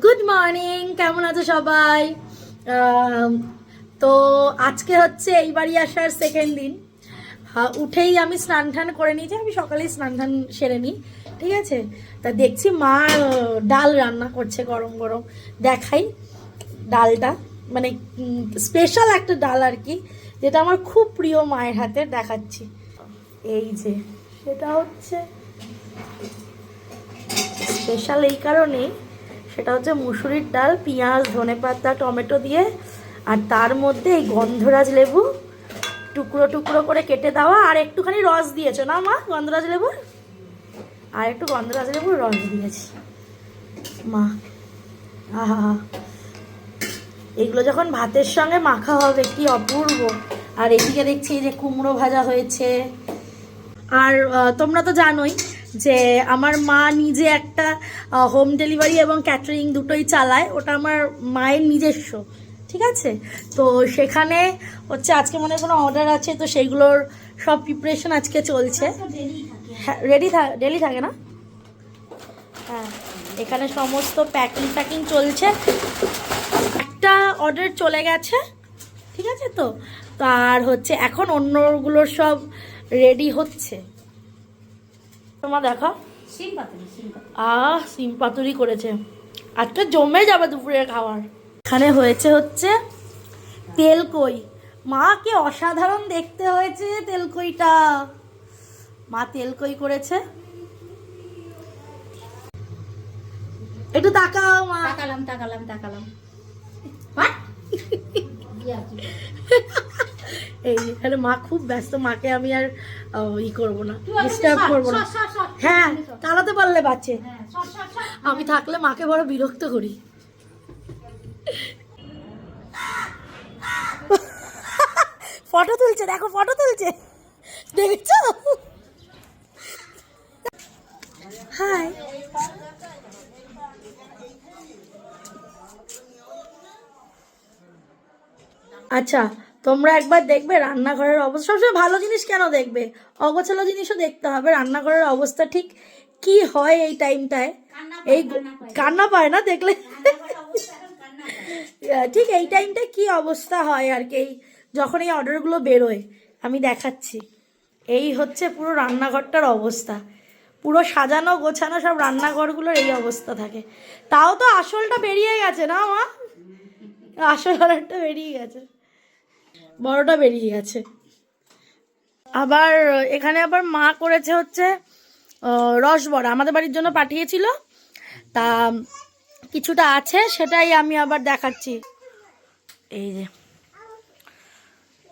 Good morning, কেমন আছো সবাই? তো আজকে হচ্ছে এই বাড়ি আসার সেকেন্ড দিন। উঠেই আমি স্নান টান করে নিয়েছি, আমি সকালেই স্নান টান সেরে নিই, ঠিক আছে। তা দেখছি মা ডাল রান্না করছে গরম গরম। দেখাই ডালটা, মানে স্পেশাল একটা ডাল আর কি, যেটা আমার খুব প্রিয় মায়ের হাতের। দেখাচ্ছি, এই যে সেটা হচ্ছে স্পেশাল এই কারণেই, সেটা হচ্ছে মুসুরির ডাল, পেঁয়াজ, ধনেপাতা, টমেটো দিয়ে, আর তার মধ্যে এই গন্ধরাজ লেবু টুকরো টুকরো করে কেটে দেওয়া, আর একটুখানি রস দিয়েছো না মা গন্ধরাজ লেবুর? আর একটু গন্ধরাজ লেবুর রস দিয়েছি মা। আহা, এগুলো যখন ভাতের সঙ্গে মাখা হবে কি অপূর্ব। আর এদিকে দেখছি যে কুমড়ো ভাজা হয়েছে। আর তোমরা তো জানোই যে আমার মা নিজে একটা হোম ডেলিভারি এবং ক্যাটারিং দুটোই চালায়, ওটা আমার মায়ের নিজস্ব, ঠিক আছে। তো সেখানে হচ্ছে আজকে মনে কোনো অর্ডার আছে, তো সেইগুলোর সব প্রিপারেশন আজকে চলছে। হ্যাঁ, ডেলি থাকে না? হ্যাঁ, এখানে সমস্ত প্যাকিং চলছে। একটা অর্ডার চলে গেছে, ঠিক আছে। তো আর হচ্ছে এখন অন্যগুলোর সব রেডি হচ্ছে। তোমার দেখো সিম পাতুরি করেছে, আজকে জমে যাবে দুপুরের খাবার। এখানে হয়েছে হচ্ছে তেলকই। মা কি অসাধারণ দেখতে হয়েছে তেলকইটা, মা তেলকই করেছে। একটু তাকাও মা। তাকালাম এই এখানে মা খুব ব্যস্ত, মাকে আমি আর করবো না, ডিস্টার্ব করবো না। হ্যাঁ, তাড়াতে পারলে বাঁচে, আমি থাকলে মাকে বড় বিরক্ত করি। ফটো তুলছে, দেখো ফটো তুলছে, দেখেছো? হাই। আচ্ছা, তোমরা একবার দেখবে রান্নাঘরের অবস্থা। সবসময় ভালো জিনিস কেন দেখবে, অগোছালো জিনিসও দেখতে হবে। রান্নাঘরের অবস্থা ঠিক কি হয় এই টাইমটায়, এই কান্না পায় না দেখলে ঠিক এই টাইমটায় কি অবস্থা হয় আর কি, যখন এই অর্ডারগুলো বেরোয়। আমি দেখাচ্ছি, এই হচ্ছে পুরো রান্নাঘরটার অবস্থা। পুরো সাজানো গোছানো সব রান্নাঘরগুলোর এই অবস্থা থাকে। তাও তো আসলটা বেরিয়ে গেছে না মা, আসল অর্ডারটা বেরিয়ে গেছে, বড়টা বেরিয়ে গেছে। আবার এখানে আবার মা করেছে হচ্ছে রসবড়া, আমাদের বাড়ির জন্য পাঠিয়েছিল, তা কিছুটা আছে, সেটাই আমি আবার দেখাচ্ছি। এই যে